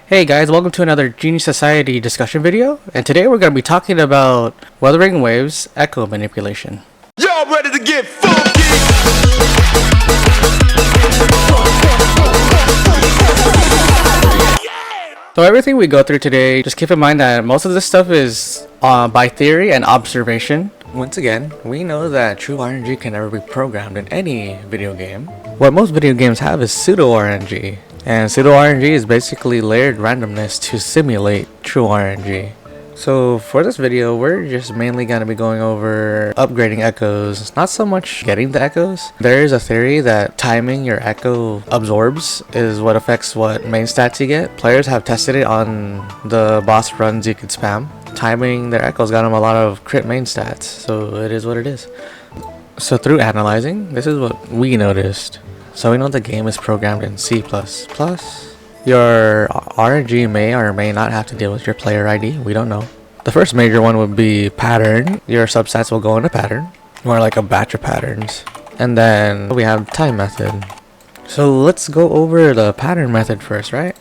Hey guys, welcome to another Genius Society discussion video, and today we're going to be talking about Wuthering Waves Echo Manipulation. Y'all ready to get funky? So everything we go through today, just keep in mind that most of this stuff is by theory and observation. Once again, we know that true RNG can never be programmed in any video game. What most video games have is pseudo RNG. And pseudo RNG is basically layered randomness to simulate true RNG. So for this video, we're just mainly going to be going over upgrading echoes, not so much getting the echoes. There is a theory that timing your echo absorbs is what affects what main stats you get. Players have tested it on the boss runs you could spam. Timing their echoes got them a lot of crit main stats, so it is what it is. So through analyzing, this is what we noticed. So we know the game is programmed in C++. Your RNG may or may not have to deal with your player ID. We don't know. The first major one would be pattern. Your substats will go into pattern, more like a batch of patterns. And then we have time method. So let's go over the pattern method first, right?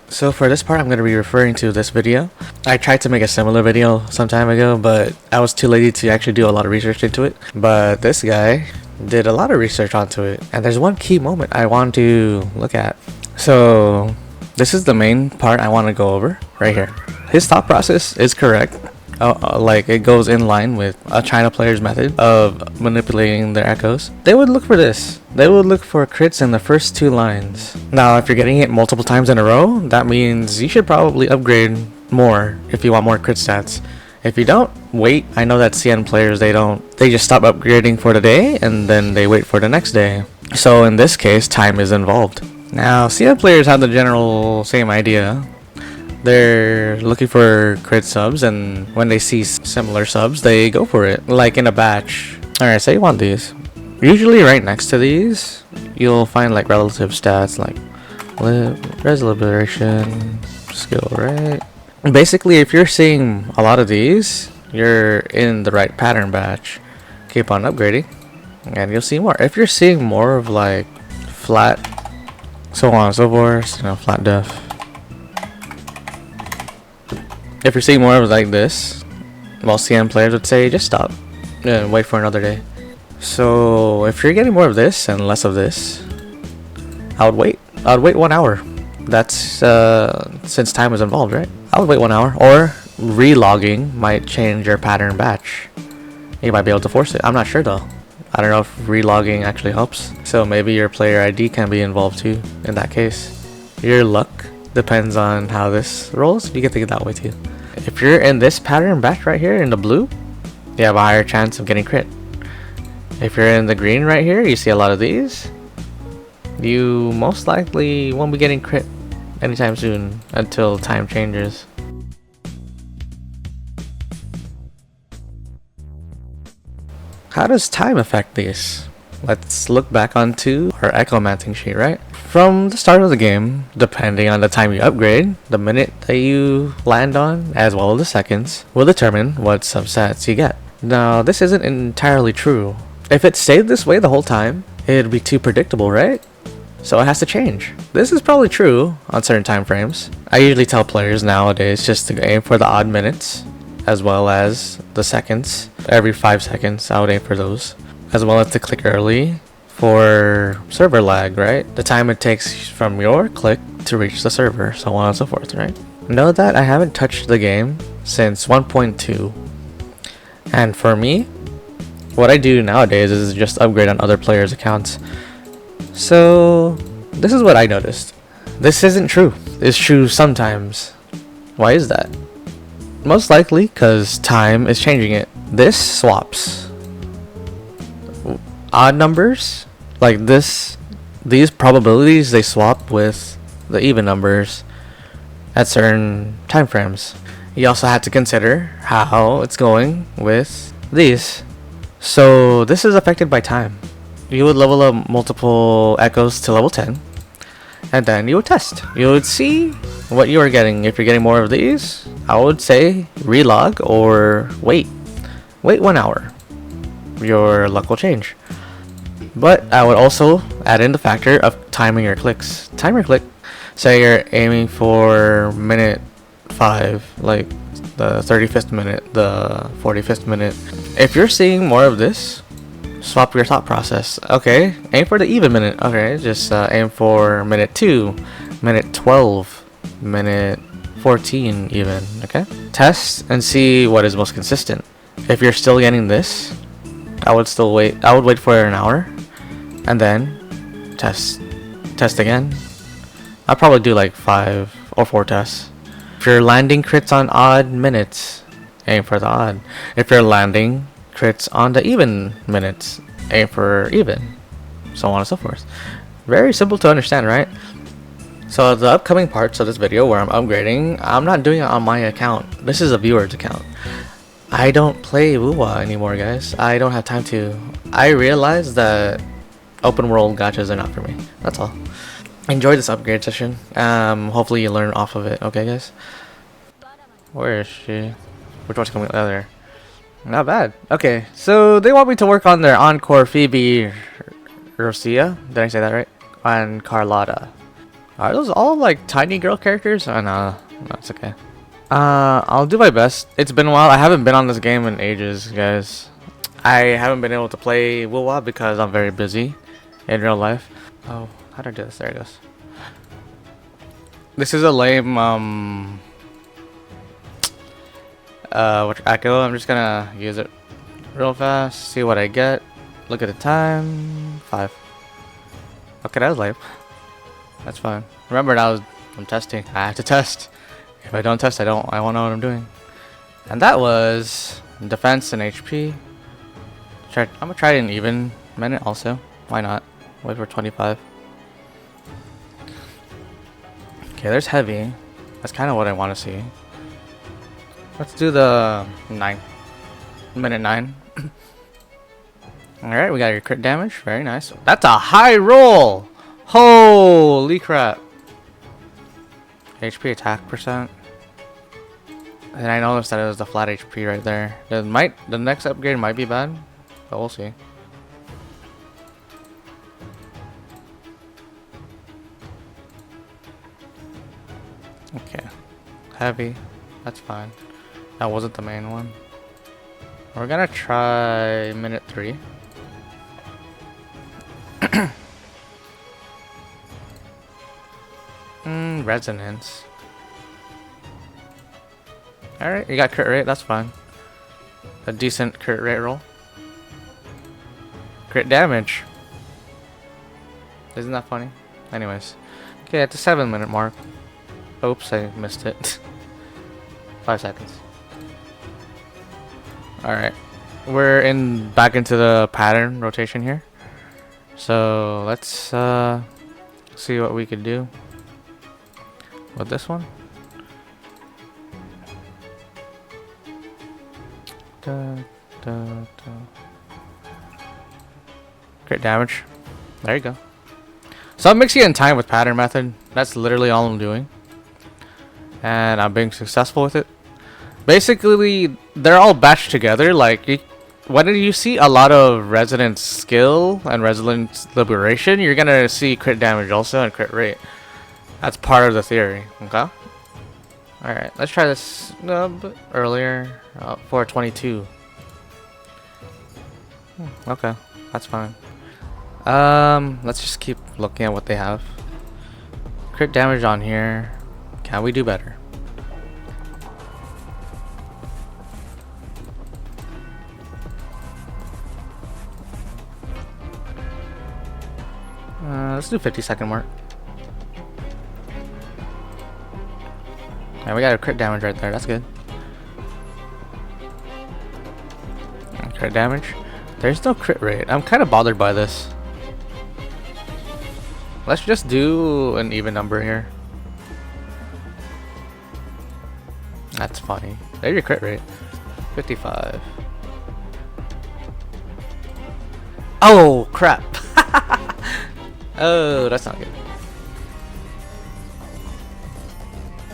So for this part, I'm going to be referring to this video. I tried to make a similar video some time ago, but I was too lazy to actually do a lot of research into it. But this guy did a lot of research onto it, and there's one key moment I want to look at. So this is the main part I want to go over right here. His thought process is correct. Like it goes in line with a China player's method of manipulating their echoes. They would look for this. They would look for crits in the first two lines. Now if you're getting it multiple times in a row, that means you should probably upgrade more if you want more crit stats. If you don't, wait. I know that CN players, they just stop upgrading for the day and then they wait for the next day. So in this case, time is involved. Now CN players have the general same idea. They're looking for crit subs, and when they see similar subs, they go for it, like in a batch. Alright, so you want these. Usually right next to these, you'll find like relative stats like res liberation, skill, right? Basically, if you're seeing a lot of these, you're in the right pattern batch. Keep on upgrading, and you'll see more. If you're seeing more of like flat, so on and so forth, flat def. If you're seeing more of like this, most CM players would say just stop and wait for another day. So if you're getting more of this and less of this, I would wait 1 hour. That's since time is involved, right? I would wait 1 hour, or relogging might change your pattern batch. You might be able to force it. I'm not sure though. I don't know if relogging actually helps. So maybe your player ID can be involved too in that case. Your luck depends on how this rolls. You can think it that way too. If you're in this pattern batch right here in the blue, you have a higher chance of getting crit. If you're in the green right here, you see a lot of these, you most likely won't be getting crit anytime soon until time changes. How does time affect these? Let's look back onto our Echomancing Sheet, right? From the start of the game, depending on the time you upgrade, the minute that you land on, as well as the seconds, will determine what substats you get. Now, this isn't entirely true. If it stayed this way the whole time, it'd be too predictable, right? So it has to change. This is probably true on certain time frames. I usually tell players nowadays just to aim for the odd minutes, as well as the seconds. Every 5 seconds, I would aim for those. As well as to click early for server lag, right? The time it takes from your click to reach the server, so on and so forth, right? Know that I haven't touched the game since 1.2. And for me, what I do nowadays is just upgrade on other players' accounts. So this is what I noticed. This isn't true. It's true sometimes. Why is that? Most likely because time is changing it. This swaps. Odd numbers like this, these probabilities, they swap with the even numbers at certain time frames. You also have to consider how it's going with these. So this is affected by time. You would level up multiple echoes to level 10, and then you would test. You would see what you are getting. If you're getting more of these, I would say relog or wait 1 hour. Your luck will change. But I would also add in the factor of timing your clicks. Time your click. Say you're aiming for minute 5, like the 35th minute, the 45th minute. If you're seeing more of this, swap your thought process. Okay, aim for the even minute. Okay, just aim for minute 2, minute 12, minute 14 even. Okay, test and see what is most consistent. If you're still getting this, I would still wait. I would wait for an hour and then test again. I'll probably do like 5 or 4 tests. If you're landing crits on odd minutes, aim for the odd. If you're landing crits on the even minutes, aim for even. So on and so forth. Very simple to understand, right? So the upcoming parts of this video where I'm upgrading, I'm not doing it on my account. This is a viewer's account. I don't play WuWa anymore, guys. I don't have time to. I realized that open world gachas are not for me. That's all. Enjoy this upgrade session. Hopefully you learn off of it. Okay, guys. Where is she? Which one's coming out there? Not bad. Okay, so they want me to work on their encore Phoebe Rosia. Did I say that right? And Carlotta. Are those all like tiny girl characters? Oh no, that's okay. I'll do my best. It's been a while. I haven't been on this game in ages, guys. I haven't been able to play WuWa because I'm very busy in real life. Oh, how do I do this? There it goes. This is a lame echo. I'm just gonna use it real fast, see what I get. Look at the time. 5. Okay, that was lame. That's fine. Remember, now I'm testing. I have to test. If I don't test, I won't know what I'm doing. And that was defense and HP. I'm gonna try an even minute also. Why not? Wait for 25. Okay, there's heavy. That's kind of what I want to see. Let's do the 9. Minute 9. Alright, we got your crit damage. Very nice. That's a high roll! Holy crap. HP attack percent. And I noticed that it was the flat HP right there. The next upgrade might be bad, but we'll see. Okay. Heavy. That's fine. That wasn't the main one. We're gonna try minute 3. Resonance. Alright, you got crit rate, that's fine. A decent crit rate roll. Crit damage. Isn't that funny? Anyways. Okay, at the 7-minute mark. Oops, I missed it. 5 seconds. Alright. We're back into the pattern rotation here. So let's see what we could do with this one. Crit damage. There you go. So I'm mixing it in time with pattern method. That's literally all I'm doing. And I'm being successful with it. Basically, they're all batched together. Like, when you see a lot of resonance skill and resonance liberation, you're gonna see crit damage also and crit rate. That's part of the theory. Okay. Alright, let's try this a bit earlier. 422. Okay, that's fine. Let's just keep looking at what they have. Crit damage on here. Can we do better? Let's do 50-second mark. And we got a crit damage right there. That's good. And crit damage. There's no crit rate. I'm kind of bothered by this. Let's just do an even number here. That's funny. There's your crit rate. 55. Oh, crap. Oh, that's not good.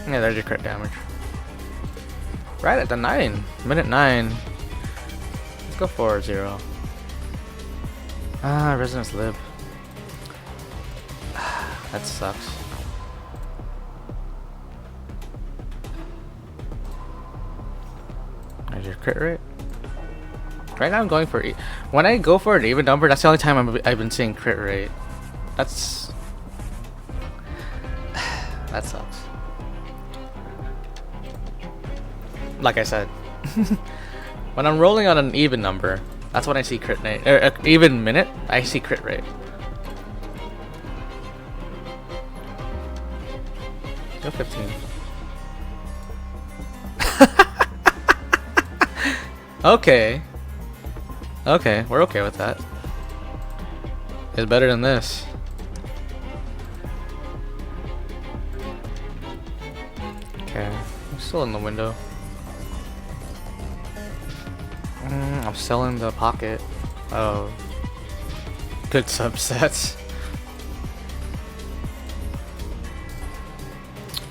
Yeah, there's your crit damage. Right at the 9. Minute 9. Let's go for 0. Ah, Resonance Lib. That sucks. There's your crit rate. Right now I'm going for when I go for an even number, that's the only time I've been seeing crit rate. That's that sucks. Like I said, when I'm rolling on an even number, that's when I see crit rate. Even minute, I see crit rate. Go 15. Okay. Okay, we're okay with that. It's better than this. Okay, I'm still in the window. I'm still in the pocket. Oh, good subsets.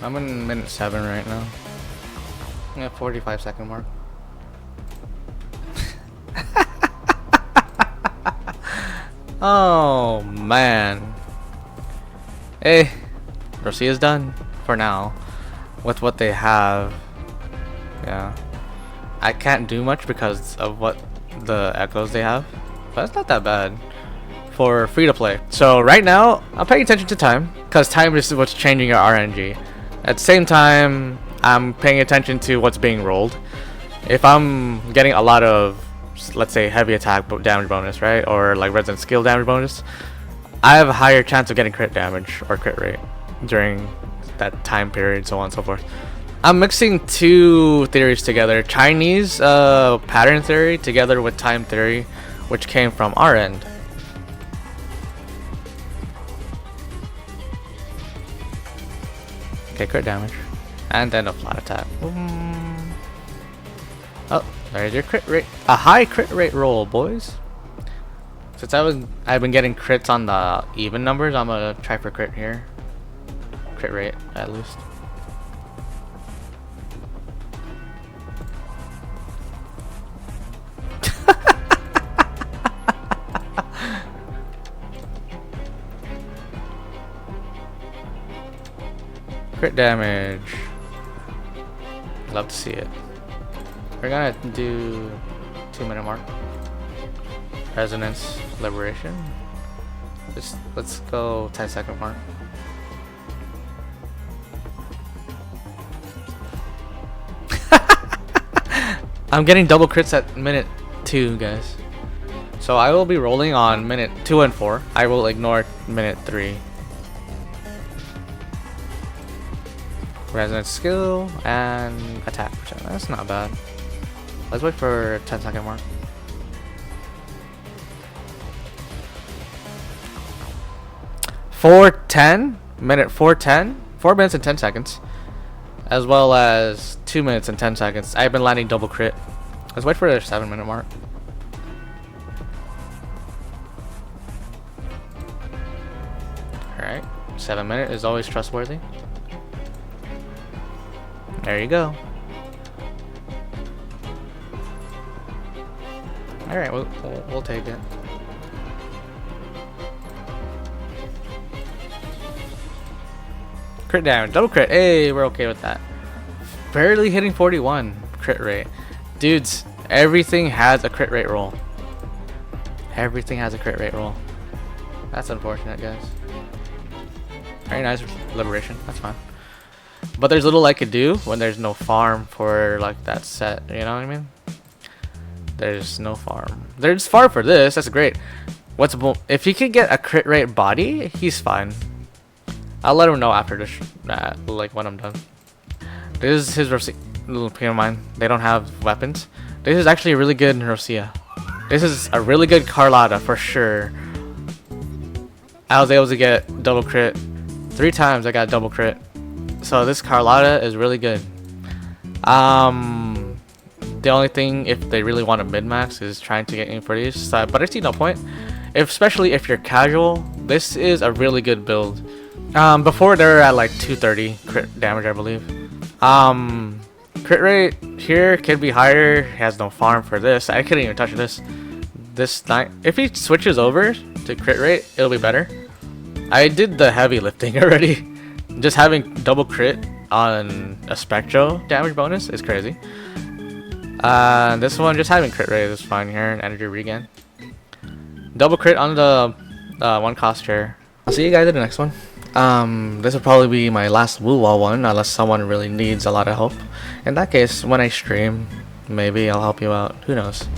I'm in minute 7 right now. Yeah, 45-second mark. Oh man. Hey, Rossia's done for now with what they have. Yeah, I can't do much because of what the echoes they have, but it's not that bad for free to play. So right now I'm paying attention to time because time is what's changing your RNG. At the same time, I'm paying attention to what's being rolled. If I'm getting a lot of, let's say, heavy attack damage bonus, right, or like resident skill damage bonus, I have a higher chance of getting crit damage or crit rate during that time period, so on and so forth. I'm mixing two theories together: Chinese pattern theory together with time theory, which came from our end. Okay, crit damage, and then a flat attack. Oh, there's your crit rate. A high crit rate roll, boys. Since I've been getting crits on the even numbers, I'm gonna try for crit here. Crit rate, at least. Crit damage. Love to see it. We're gonna do 2-minute mark. Resonance Liberation. Let's go 10-second mark. I'm getting double crits at minute 2, guys. So I will be rolling on minute 2 and 4. I will ignore minute 3. Resonance skill and attack percent. That's not bad. Let's wait for 10-second mark. Minute 4:10, 4 minutes and 10 seconds, as well as 2 minutes and 10 seconds. I've been landing double crit. Let's wait for the 7-minute mark. Alright, 7 minute is always trustworthy. There you go. Alright, we'll take it. Crit damage, double crit. Hey, we're okay with that. Barely hitting 41 crit rate. Dudes, everything has a crit rate roll. Everything has a crit rate roll. That's unfortunate, guys. Very nice liberation. That's fine. But there's little I could do when there's no farm for like that set. You know what I mean? There's no farm. There's farm for this. That's great. If he could get a crit rate body, he's fine. I'll let him know after this, like when I'm done. This is his Rosia. Little keep in mind, they don't have weapons. This is actually a really good Rosia. This is a really good Carlotta for sure. I was able to get double crit 3 times. I got double crit. So this Carlotta is really good. The only thing, if they really want to min-max, is trying to get in for these. But I see no point. Especially if you're casual, this is a really good build. Before they're at like 230 crit damage, I believe. Crit rate here could be higher. Has no farm for this. I couldn't even touch this. this time, if he switches over to crit rate, it'll be better. I did the heavy lifting already. Just having double crit on a spectral damage bonus is crazy. This one, just having crit rate is fine here, and energy regen. Double crit on the one cost chair. I'll see you guys in the next one. This will probably be my last WuWa one, unless someone really needs a lot of help. In that case, when I stream, maybe I'll help you out. Who knows?